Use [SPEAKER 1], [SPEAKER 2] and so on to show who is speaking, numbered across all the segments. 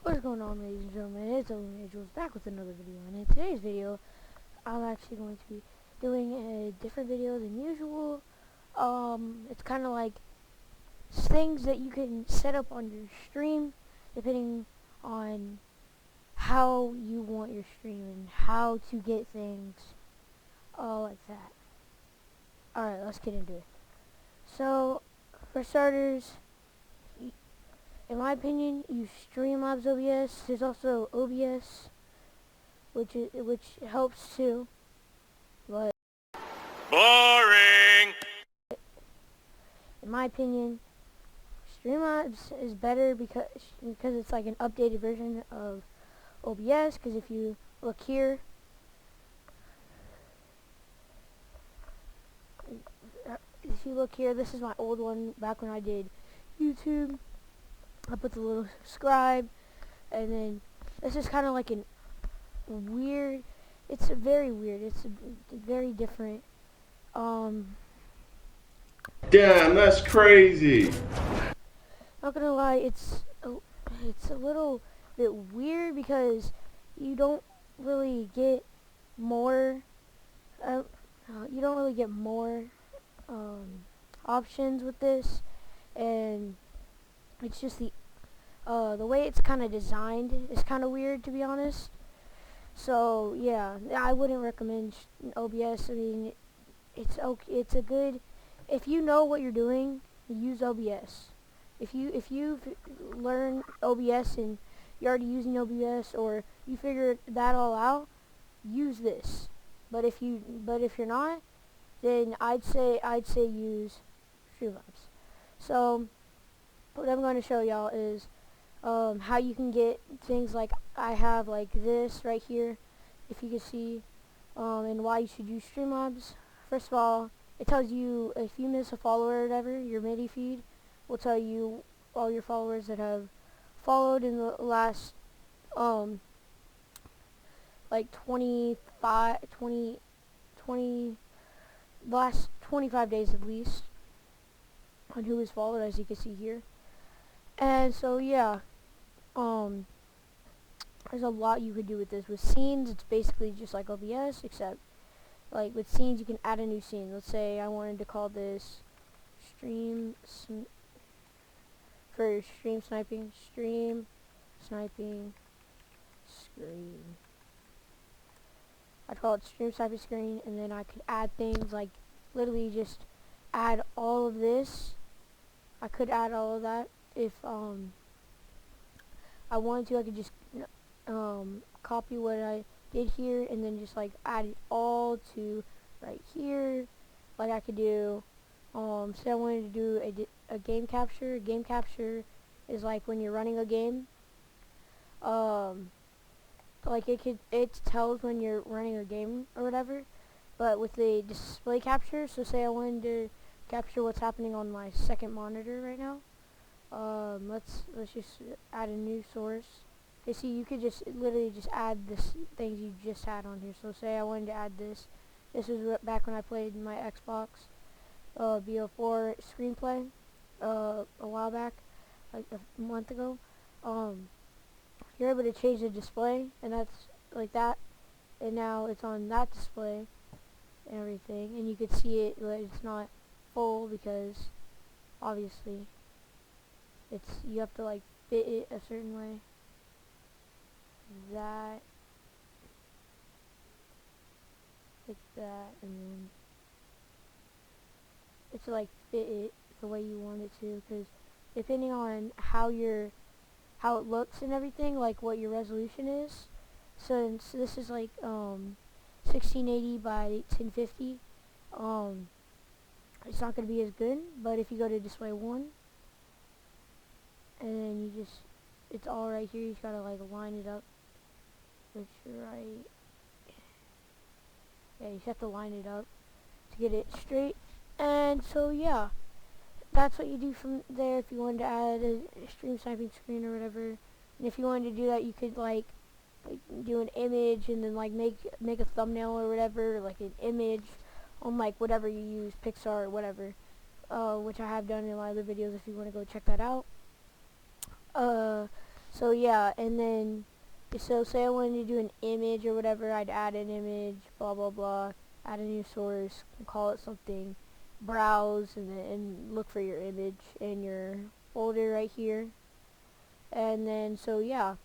[SPEAKER 1] What's going on, ladies and gentlemen? It's Jules back with another video, and in today's video I'm actually going to be doing a different video than usual. It's kind of like things that you can set up on your stream depending on how you want your stream and how to get things like that. Alright, let's get into it. So, for starters, in my opinion, use Streamlabs OBS. There's also OBS, which helps too, but
[SPEAKER 2] boring.
[SPEAKER 1] In my opinion, Streamlabs is better because it's like an updated version of OBS. Because if you look here, this is my old one back when I did YouTube. I put the little subscribe, and then this is kind of like an weird. It's very weird. It's very different.
[SPEAKER 3] Damn, that's crazy.
[SPEAKER 1] Not gonna lie, it's a little bit weird because you don't really get more. You don't really get more options with this, and it's just the way it's kind of designed is kind of weird, to be honest. So yeah, I wouldn't recommend OBS. I mean, it's okay. It's a good, if you know what you're doing, use OBS. If you've learned OBS and you're already using OBS, or you figured that all out, use this. But if you're not, then I'd say use Streamlabs. So what I'm going to show y'all is how you can get things like I have, like this right here, if you can see, and why you should use Streamlabs. First of all, it tells you if you miss a follower or whatever, your MIDI feed will tell you all your followers that have followed in the last like 25 days at least, on who is followed, as you can see here. And so yeah, there's a lot you could do with this. With scenes, it's basically just like OBS, except like with scenes you can add a new scene. Let's say I wanted to call this stream sniping screen. I'd call it stream sniping screen, and then I could add things like literally just add all of this. I could add all of that if I wanted to. I could just copy what I did here and then just like add it all to right here. Like I could do say I wanted to do a game capture. A game capture is like when you're running a game. Like it tells when you're running a game or whatever, but with the display capture, so say I wanted to capture what's happening on my second monitor right now. Let's just add a new source. Okay, see, you could just literally just add this things you just had on here. So say I wanted to add this. This was back when I played my Xbox BO4 screenplay a while back, like a month ago. You're able to change the display, and that's like that, and now it's on that display and everything, and you could see it, but it's not full because obviously you have to like fit it a certain way. That, like that, and then it's to like fit it the way you want it to, because depending on how it looks and everything, like what your resolution is. Since this is like 1680 by 1050, it's not going to be as good. But if you go to display 1, and then you just, it's all right here, you just gotta like line it up with right. Yeah, you just have to line it up to get it straight. And so yeah, that's what you do from there. If you wanted to add a stream sniping screen or whatever, and if you wanted to do that, you could like do an image and then like make a thumbnail or whatever, like an image on like whatever you use, Pixar or whatever, which I have done in my other videos if you want to go check that out. So yeah, and then so say I wanted to do an image or whatever, I'd add an image, blah blah blah, add a new source, call it something, browse, and look for your image in your folder right here. And then so yeah,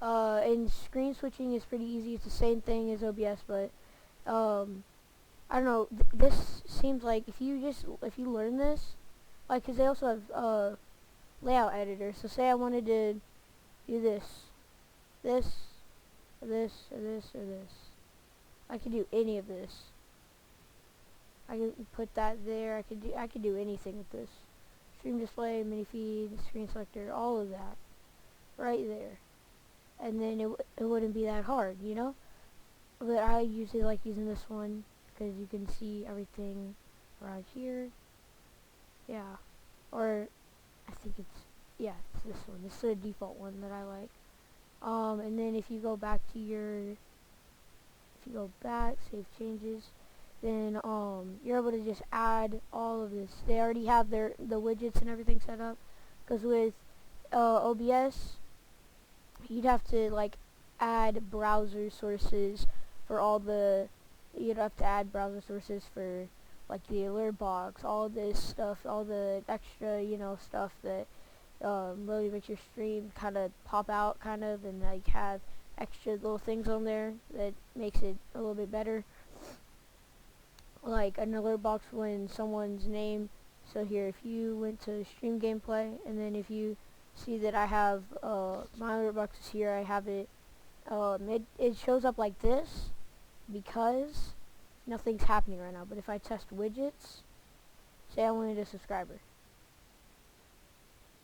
[SPEAKER 1] and screen switching is pretty easy. It's the same thing as OBS, but I don't know. This seems like if you learn this, like, cause they also have layout editor. So say I wanted to do this, or this, or this, or this. I could do any of this. I can put that there. I could do anything with this. Stream display, mini feed, screen selector, all of that, right there. And then it wouldn't be that hard, you know. But I usually like using this one because you can see everything right here. Yeah, or I think it's this one. This is the default one that I like. And then if you go back, save changes, then you're able to just add all of this. They already have the widgets and everything set up. Because with OBS, you'd have to like add browser sources for all the. You'd have to add browser sources for like the alert box, all this stuff, all the extra stuff that really makes your stream kind of pop out, and like have extra little things on there that makes it a little bit better. Like an alert box when someone's name. So here, if you went to stream gameplay, and then if you see that I have my alert box is here, I have it. It shows up like this because nothing's happening right now. But if I test widgets, say I wanted a subscriber,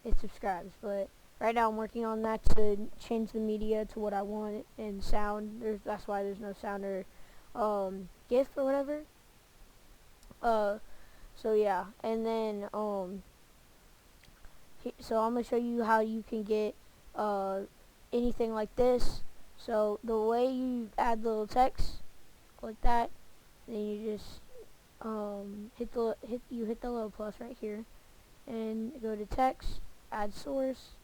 [SPEAKER 1] it subscribes. But right now I'm working on that to change the media to what I want and sound. That's why there's no sound or GIF or whatever. So yeah, and then so I'm gonna show you how you can get anything like this. So the way you add the little text like that, then you just hit the little plus right here and go to text, add source,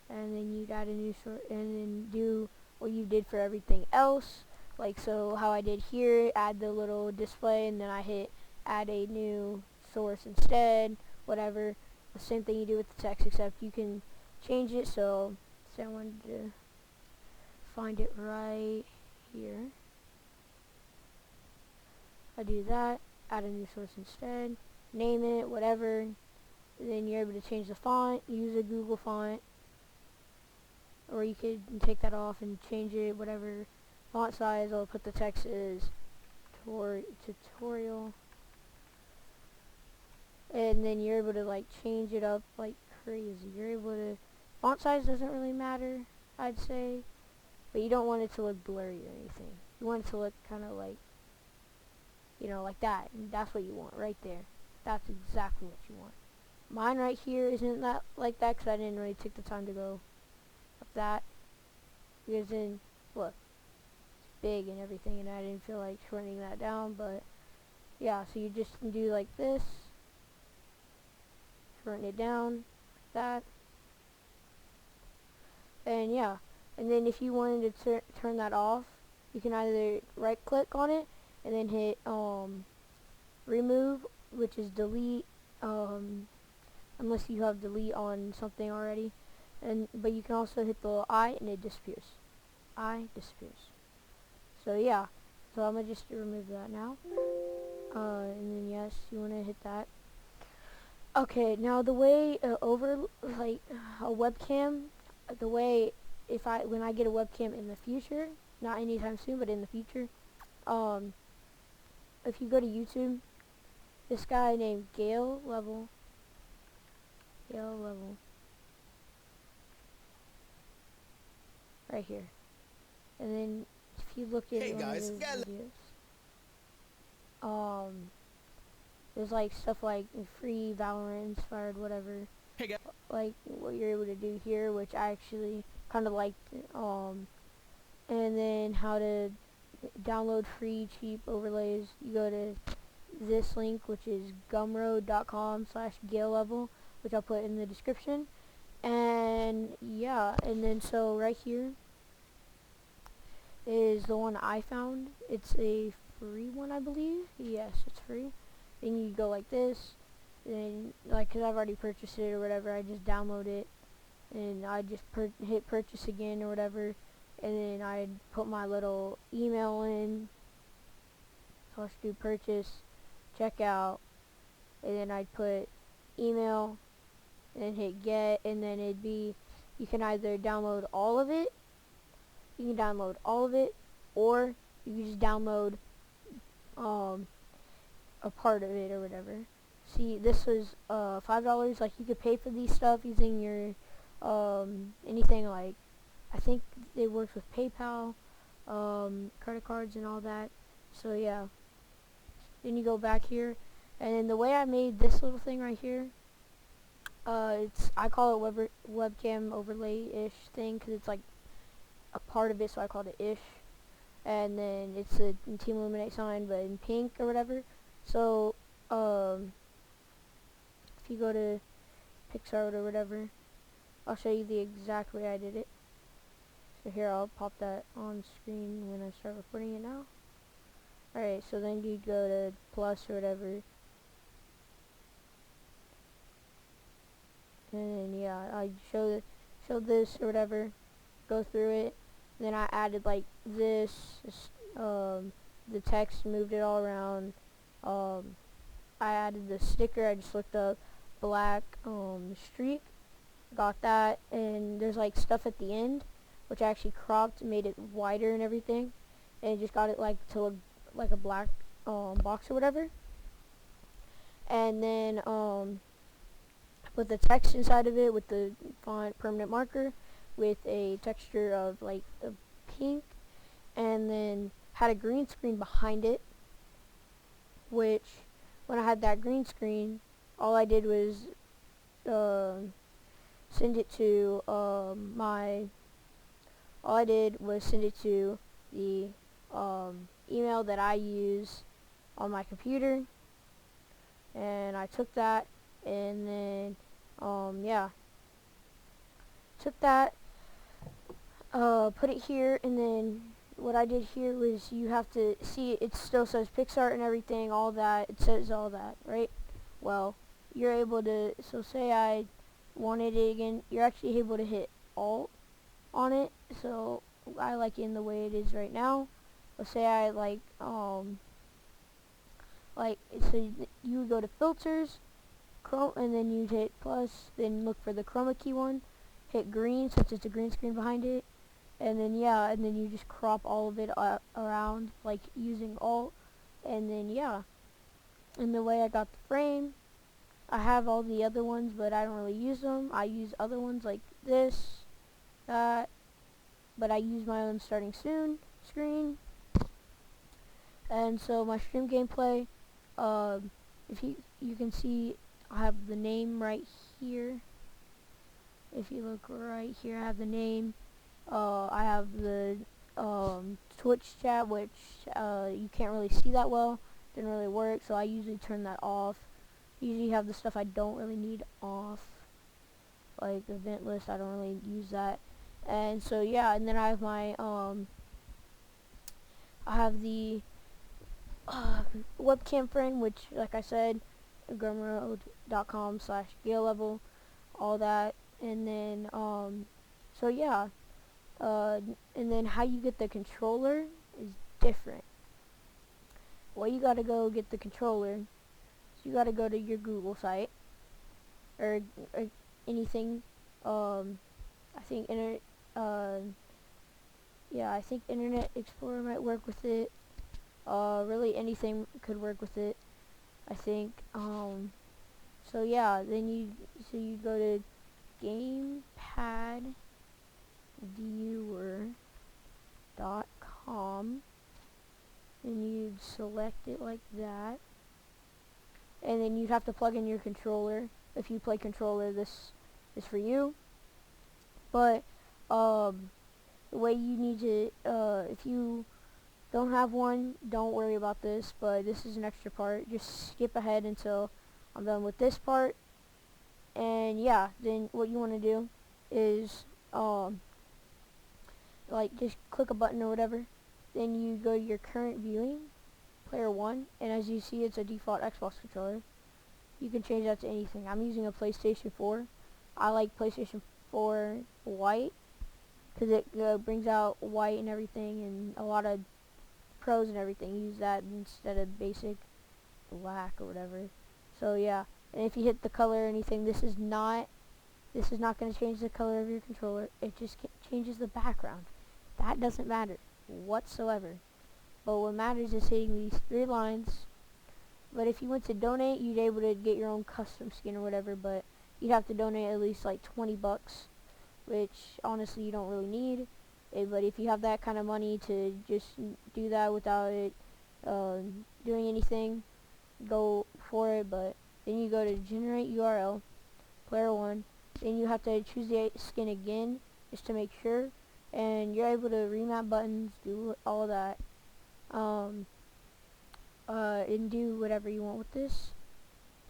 [SPEAKER 1] and then you'd add a new source, and then do what you did for everything else. Like so how I did here, add the little display, and then I hit add a new source instead, whatever. The same thing you do with the text, except you can change it. So say I wanted to find it right here. I do that, add a new source instead, name it, whatever. Then you're able to change the font, use a Google font, or you could take that off and change it, whatever font size. I'll put the text as tutorial. And then you're able to like change it up like crazy. You're able to, font size doesn't really matter, I'd say, but you don't want it to look blurry or anything. You want it to look kind of like, like that, and that's what you want right there. That's exactly what you want. Mine right here isn't that like that because I didn't really take the time to go up that, because then look, it's big and everything, and I didn't feel like shortening that down. But yeah, so you just do like this, shorten it down, that, and yeah. And then if you wanted to turn that off, you can either right click on it and then hit remove, which is delete, unless you have delete on something already, but you can also hit the little I and it disappears. I disappears. So yeah, so I'm gonna just remove that now, and then yes, you want to hit that. Okay, now the way over like a webcam, the way when I get a webcam in the future, not anytime soon, but in the future, if you go to YouTube, this guy named Gale Level, right here, and then if you look at one of his videos, there's like stuff like free Valorant inspired whatever, like what you're able to do here, which I actually kind of liked, and then how to download free cheap overlays. You go to this link, which is gumroad.com/GaleLevel, which I'll put in the description, and yeah, and then so right here is the one I found. It's a free one, I believe. Yes, it's free. Then you go like this, and like, cause I've already purchased it or whatever, I just download it, and I just hit purchase again or whatever, and then I put my little email in. So I should do purchase, checkout, and then I'd put email, and then hit get, and then it'd be, you can either download all of it, or you can just download a part of it or whatever. See, this was $5. Like, you could pay for these stuff using your anything, like, I think it works with PayPal, credit cards and all that. So yeah, then you go back here, and then the way I made this little thing right here, I call it webcam overlay-ish thing, because it's like a part of it, so I called it ish. And then it's a Team Illuminate sign, but in pink or whatever. So if you go to PixArt or whatever, I'll show you the exact way I did it. So here, I'll pop that on screen when I start recording it now. Alright, so then you go to plus or whatever, and yeah, I showed this or whatever, go through it. Then I added like this, the text, moved it all around. I added the sticker. I just looked up black streak, got that, and there's like stuff at the end, which I actually cropped, made it wider and everything, and just got it like to look like a black box or whatever. And then put the text inside of it with the font permanent marker with a texture of like a pink, and then had a green screen behind it, which when I had that green screen, all I did was send it to the email that I use on my computer, and I took that, and then yeah, took that, put it here, and then what I did here was, you have to see it still says PixArt and everything, all that, it says all that, right? Well, you're able to, so say I wanted it again, you're actually able to hit Alt on it. So I like it in the way it is right now. Let's say I so you would go to filters, and then you'd hit plus, then look for the chroma key one, hit green since it's a green screen behind it, and then yeah, and then you just crop all of it around, like using Alt, and then yeah. And the way I got the frame, I have all the other ones, but I don't really use them. I use other ones like this, that, but I use my own starting soon screen. And so my stream gameplay, if you can see, I have the name right here. If you look right here, I have the name. I have the Twitch chat, which you can't really see that well. Didn't really work, so I usually turn that off. Usually have the stuff I don't really need off, like event list. I don't really use that. And so yeah, and then I have my I have the webcam frame, which, like I said, gumroad.com/GaleLevel, all that. And then so yeah, and then how you get the controller is different. Well, you gotta go get the controller. So you gotta go to your Google site, or anything. I think I think Internet Explorer might work with it. Really anything could work with it, I think. So yeah, then you go to gamepadviewer.com, and you'd select it like that, and then you'd have to plug in your controller. If you play controller, this is for you. But the way you need to, if you don't have one, don't worry about this, but this is an extra part. Just skip ahead until I'm done with this part. And yeah, then what you want to do is um, like just click a button or whatever. Then you go to your current viewing, player 1, and as you see it's a default Xbox controller. You can change that to anything. I'm using a PlayStation 4. I like PlayStation 4 white because it brings out white and everything, and a lot of pros and everything use that instead of basic black or whatever. So yeah, and if you hit the color or anything, this is not going to change the color of your controller. It just changes the background. That doesn't matter whatsoever. But what matters is hitting these 3 lines. But if you went to donate, you'd able to get your own custom skin or whatever, but you'd have to donate at least like 20 bucks, which honestly you don't really need. But if you have that kind of money to just do that without it doing anything, go for it. But then you go to generate URL, player 1, then you have to choose the skin again just to make sure, and you're able to remap buttons, do all that, and do whatever you want with this.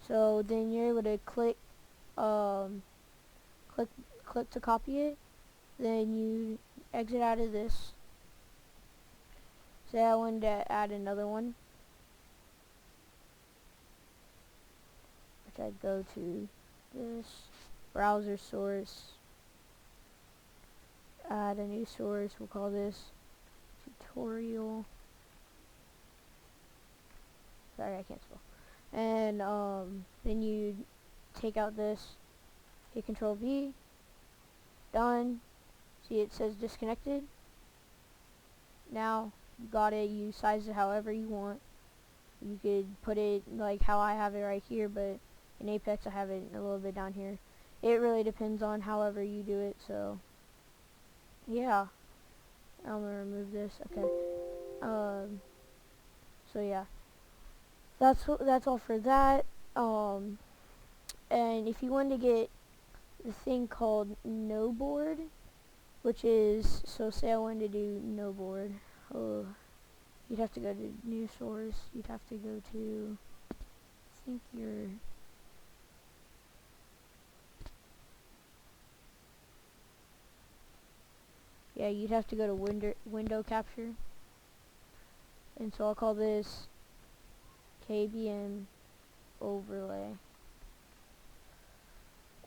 [SPEAKER 1] So then you're able to click to copy it. Then you exit out of this. Say I wanted to add another one, which I'd go to this browser source, add a new source. We'll call this tutorial. Sorry, I can't spell. And then you take out this, hit Control V, done. See, it says disconnected. Now you got it. You size it however you want. You could put it like how I have it right here, but in Apex I have it a little bit down here. It really depends on however you do it. So yeah, I'm gonna remove this. Okay. So yeah, that's all for that. And if you want to get the thing called no board, which is, so say I wanted to do no board, you'd have to go to new source. You'd have to go to, I think you'd have to go to window capture. And so I'll call this KBM overlay.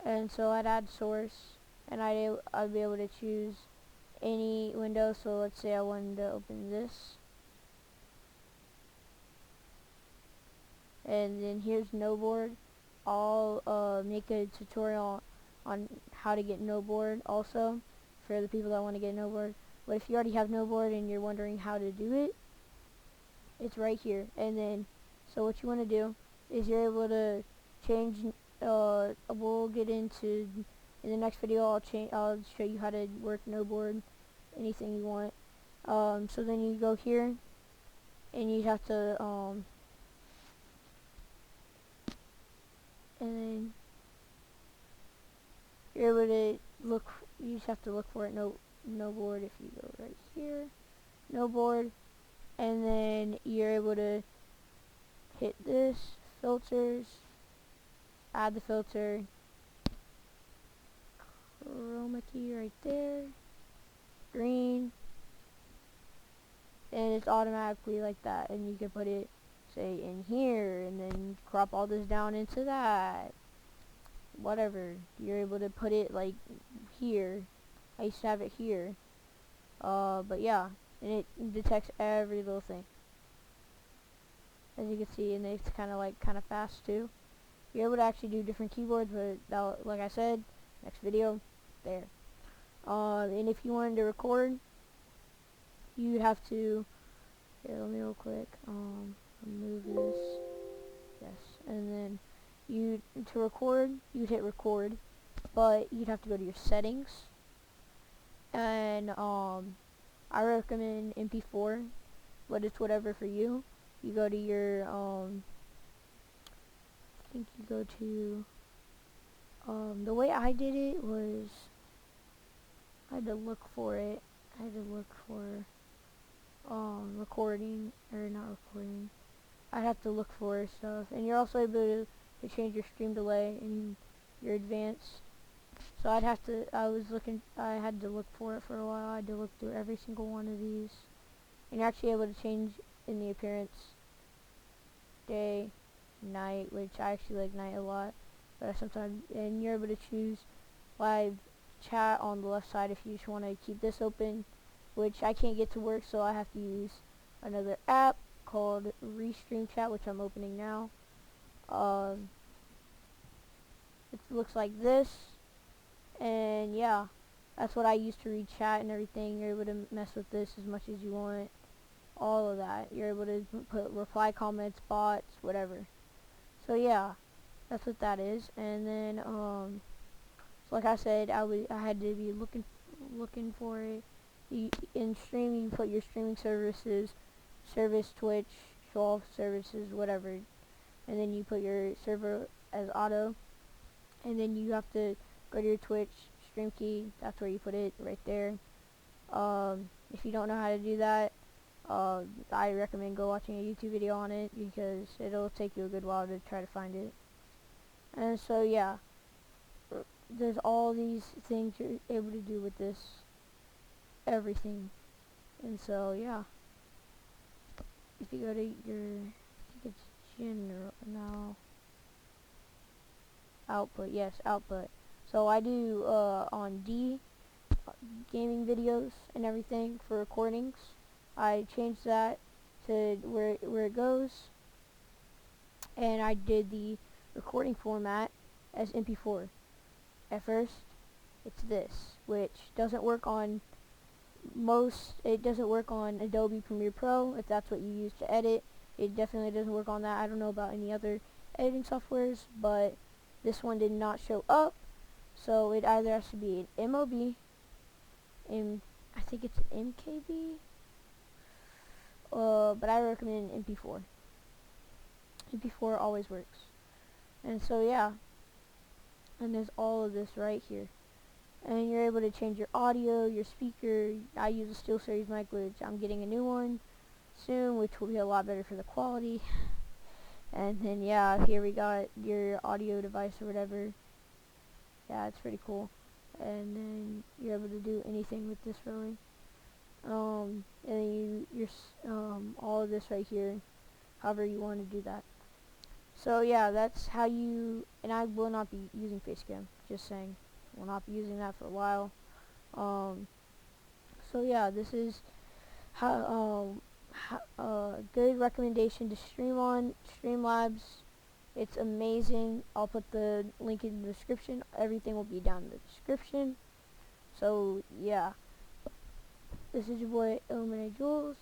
[SPEAKER 1] And so I'd add source, and I'd be able to choose any window. So let's say I wanted to open this, and then here's no board. I'll make a tutorial on how to get no board also for the people that want to get no board. But if you already have no board and you're wondering how to do it, it's right here. And then so what you want to do is you're able to change. We'll get into in the next video. I'll show you how to work no board, anything you want. So then you go here, and you have to and then you're able to look. You just have to look for it. No board. If you go right here, no board, and then you're able to hit this filters. Add the filter, chroma key right there, green, and it's automatically like that. And you can put it, say, in here, and then crop all this down into that. Whatever, you're able to put it like here. I used to have it here, but yeah, and it detects every little thing, as you can see, and it's kind of fast too. You're able to actually do different keyboards, but like I said, next video, there. And if you wanted to record, you have to, here, let me real quick, remove this, yes, and then to record, you'd hit record, but you'd have to go to your settings, and I recommend MP4, but it's whatever for you. You go to your, I think you go to, the way I did it was, I had to look for it. I had to look for, recording, or not recording. I'd have to look for stuff. And you're also able to change your stream delay and your advanced. So I had to look for it for a while. I had to look through every single one of these. And you're actually able to change in the appearance day, night, which I actually like night a lot. But and you're able to choose live chat on the left side if you just want to keep this open, which I can't get to work, so I have to use another app called Restream Chat, which I'm opening now. It looks like this, and yeah, that's what I use to read chat and everything. You're able to mess with this as much as you want, all of that. You're able to put reply comments, bots, whatever. So yeah, that's what that is. And then so like I said, I had to be looking for it. In streaming, you put your streaming service, Twitch, show off services, whatever, and then you put your server as auto, and then you have to go to your Twitch stream key. That's where you put it, right there. If you don't know how to do that, I recommend go watching a YouTube video on it, because it'll take you a good while to try to find it. And so yeah, there's all these things you're able to do with this, everything. And so yeah, if you go to your, I think it's general, no, output, yes, output. So I do on D gaming videos and everything for recordings. I changed that to where it goes, and I did the recording format as MP4. At first, it's this, which doesn't work on it doesn't work on Adobe Premiere Pro, if that's what you use to edit. It definitely doesn't work on that. I don't know about any other editing softwares, but this one did not show up, so it either has to be an MOB, I think it's an MKB, but I recommend an MP4. MP4 always works. And so yeah, and there's all of this right here. And you're able to change your audio, your speaker. I use a SteelSeries mic, which I'm getting a new one soon, which will be a lot better for the quality. And then yeah, here we got your audio device or whatever. Yeah, it's pretty cool. And then you're able to do anything with this, really. And then all of this right here, however you want to do that. So yeah, that's how you, and I will not be using Facecam, just saying. Will not be using that for a while. So yeah, this is good recommendation to stream on Streamlabs. It's amazing. I'll put the link in the description. Everything will be down in the description. So yeah, this is your boy Illuminate Jules,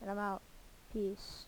[SPEAKER 1] and I'm out. Peace.